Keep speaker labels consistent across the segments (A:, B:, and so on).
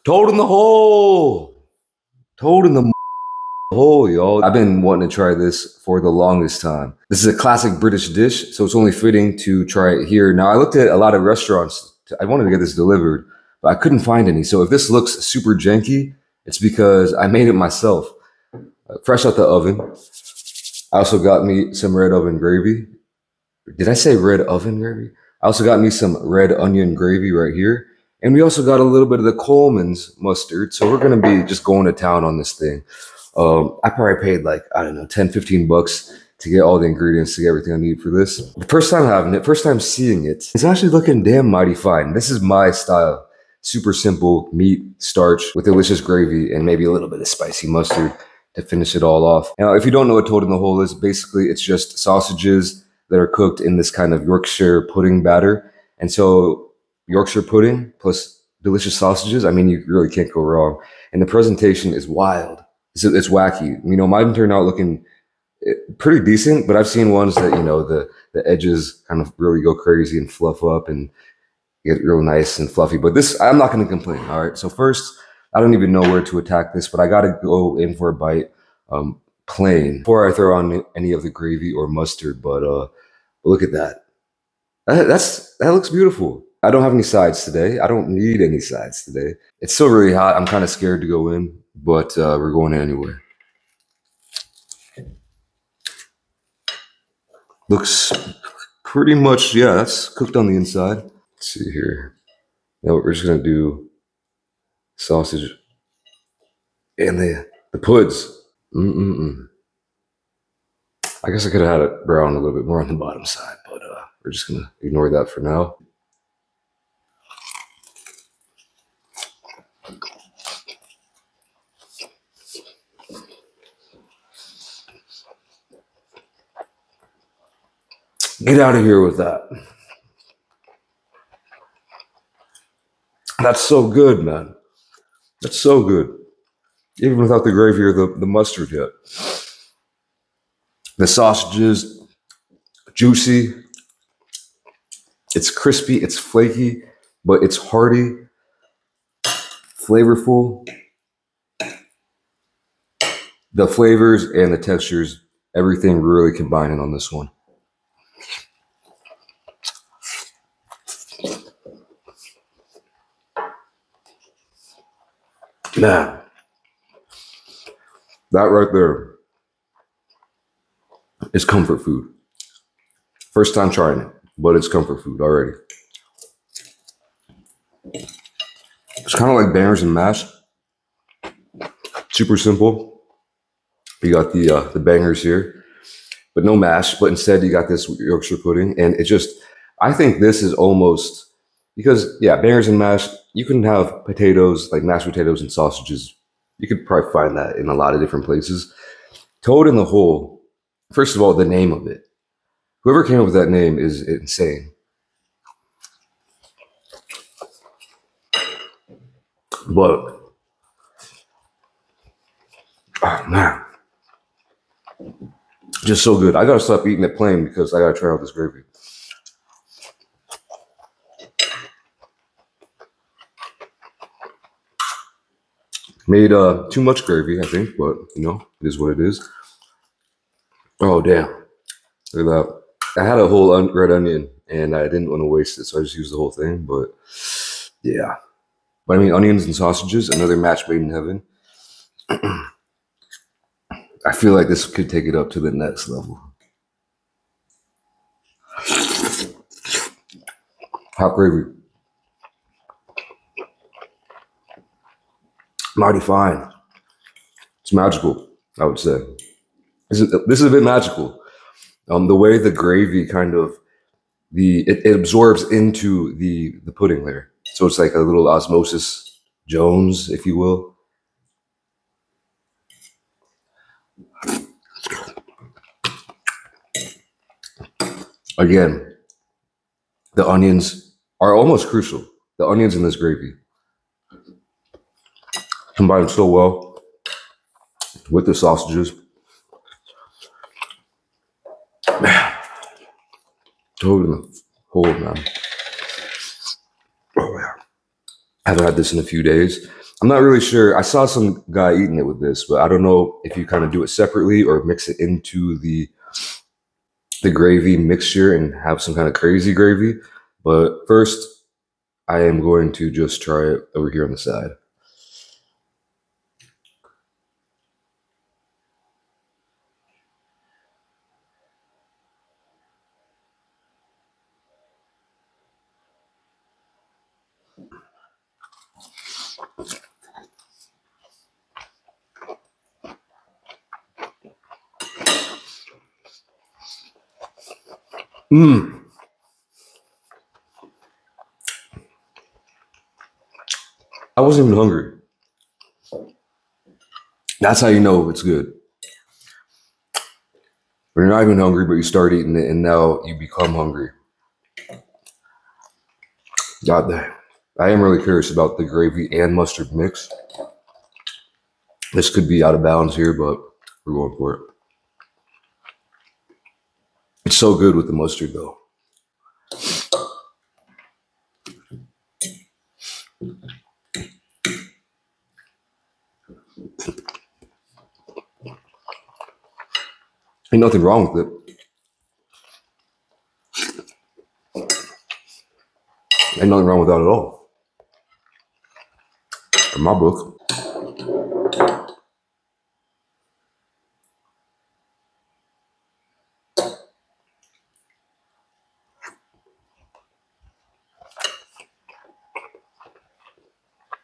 A: Toad in the hole. Toad in the hole, y'all. I've been wanting to try this for the longest time. This is a classic British dish, so it's only fitting to try it here. Now, I looked at a lot of restaurants. I wanted to get this delivered, but I couldn't find any. So if this looks super janky, it's because I made it myself. Fresh out the oven. I also got me some red oven gravy. Did I say red oven gravy? I also got me some red onion gravy right here. And we also got a little bit of the Coleman's mustard. So we're going to be just going to town on this thing. I probably paid like, I don't know, 10, 15 bucks to get all the ingredients, to get everything I need for this. The first time having it, first time seeing it, it's actually looking damn mighty fine. This is my style. Super simple meat, starch with delicious gravy and maybe a little bit of spicy mustard to finish it all off. Now, if you don't know what toad in the hole is, basically it's just sausages that are cooked in this kind of Yorkshire pudding batter. And so Yorkshire pudding plus delicious sausages, I mean, you really can't go wrong. And the presentation is wild. It's wacky. You know, mine turned out looking pretty decent, but I've seen ones that, you know, the edges kind of really go crazy and fluff up and get real nice and fluffy. But this, I'm not going to complain. All right. So first, I don't even know where to attack this, but I got to go in for a bite plain before I throw on any of the gravy or mustard. But look at that. That looks beautiful. I don't have any sides today. I don't need any sides today. It's still really hot. I'm kind of scared to go in, but we're going in anyway. Looks pretty much, yeah, that's cooked on the inside. Let's see here. Now we're just gonna do sausage and the puds. I guess I could have had it brown a little bit more on the bottom side, but we're just gonna ignore that for now. Get out of here with that. That's so good, man. That's so good. Even without the gravy or the mustard yet. The sausages, juicy. It's crispy, it's flaky, but it's hearty, flavorful. The flavors and the textures, everything really combining on this one. Man, that right there is comfort food. First time trying it, but it's comfort food already. It's kind of like bangers and mash. Super simple. You got the bangers here, but no mash. But instead, you got this Yorkshire pudding, and it just, I think this is almost, because yeah, bangers and mash, you can have potatoes, like mashed potatoes and sausages. You could probably find that in a lot of different places. Toad in the hole, first of all, the name of it. Whoever came up with that name is insane. But, oh man, just so good. I gotta stop eating it plain because I gotta try out this gravy. Made too much gravy, I think, but you know, it is what it is. Oh damn! Look at that. I had a whole red onion, and I didn't want to waste it, so I just used the whole thing. But yeah, but I mean, onions and sausages, another match made in heaven. I feel like this could take it up to the next level. Hot gravy. Mighty fine. It's magical, I would say. This is a bit magical. The way the gravy kind of, it absorbs into the pudding layer. So it's like a little osmosis Jones, if you will. Again, the onions are almost crucial. The onions in this gravy combine so well with the sausages. Man, toad in the hole, man. Oh yeah, I haven't had this in a few days. I'm not really sure. I saw some guy eating it with this, but I don't know if you kind of do it separately or mix it into the gravy mixture and have some kind of crazy gravy. But first, I am going to just try it over here on the side. Mmm. I wasn't even hungry. That's how you know it's good. When you're not even hungry, but you start eating it, and now you become hungry. God damn. I am really curious about the gravy and mustard mix. This could be out of bounds here, but we're going for it. It's so good with the mustard, though. Ain't nothing wrong with it. Ain't nothing wrong with that at all. In my book.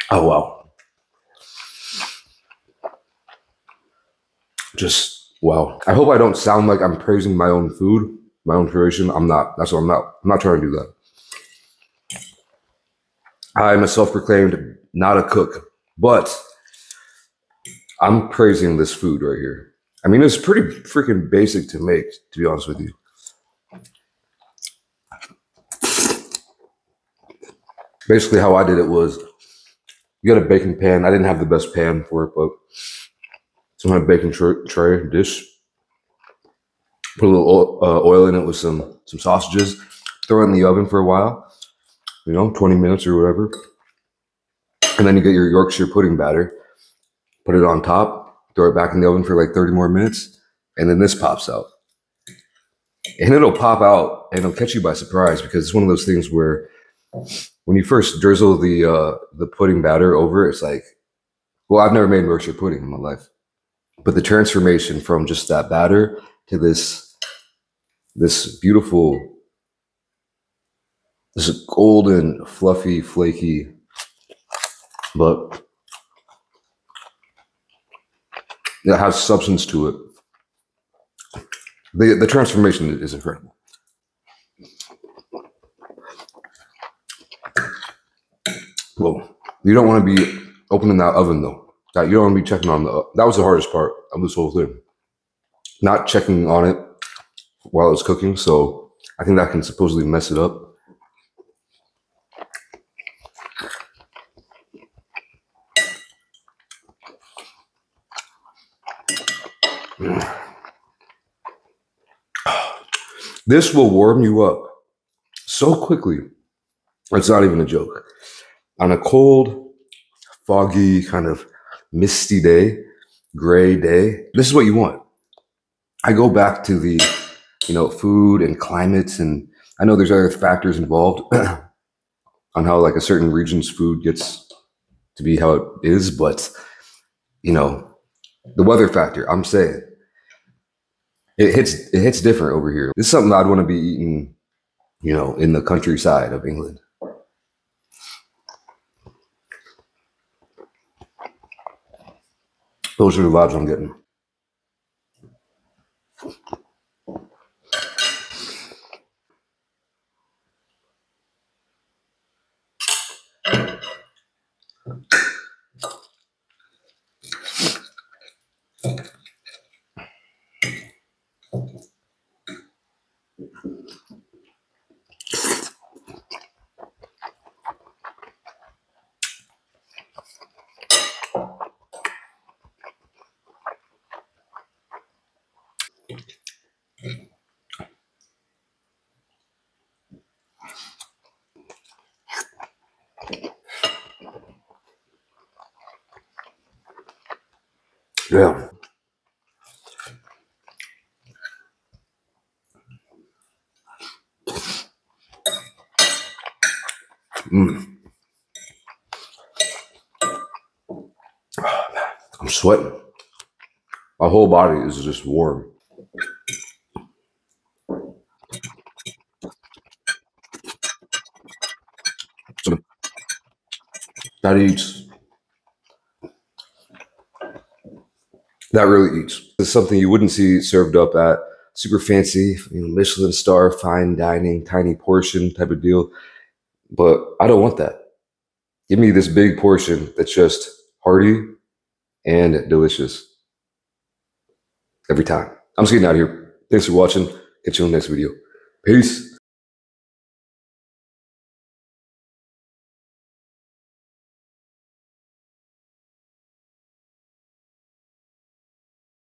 A: Oh, wow. Just, wow. I hope I don't sound like I'm praising my own food, my own creation. I'm not. That's what I'm not. I'm not trying to do that. I'm a self-proclaimed not a cook, but I'm praising this food right here. I mean, it's pretty freaking basic to make, to be honest with you. Basically, how I did it was you got a baking pan. I didn't have the best pan for it, but some kind of baking tray dish. Put a little oil in it with some sausages. Throw it in the oven for a while, 20 minutes or whatever. And then you get your Yorkshire pudding batter. Put it on top. Throw it back in the oven for like 30 more minutes. And then this pops out. And it'll pop out and it'll catch you by surprise because it's one of those things where when you first drizzle the pudding batter over, it's like, well, I've never made Yorkshire pudding in my life. But the transformation from just that batter to this beautiful, this golden, fluffy, flaky, but it has substance to it. The transformation is incredible. Well, you don't want to be opening that oven though. You don't want to be checking on that was the hardest part of this whole thing. Not checking on it while it's cooking, so I think that can supposedly mess it up. This will warm you up so quickly. It's not even a joke. On a cold, foggy, kind of misty day, gray day, this is what you want. I go back to the, food and climates, and I know there's other factors involved on how like a certain region's food gets to be how it is, but the weather factor, I'm saying, it hits different over here. This is something I'd want to be eating, in the countryside of England. Those are the vibes I'm getting. Yeah. Mm. I'm sweating. My whole body is just warm. So that eats. That really eats. It's something you wouldn't see served up at super fancy, Michelin star, fine dining, tiny portion type of deal. But I don't want that. Give me this big portion that's just hearty and delicious every time. I'm just getting out of here. Thanks for watching. Catch you on the next video. Peace.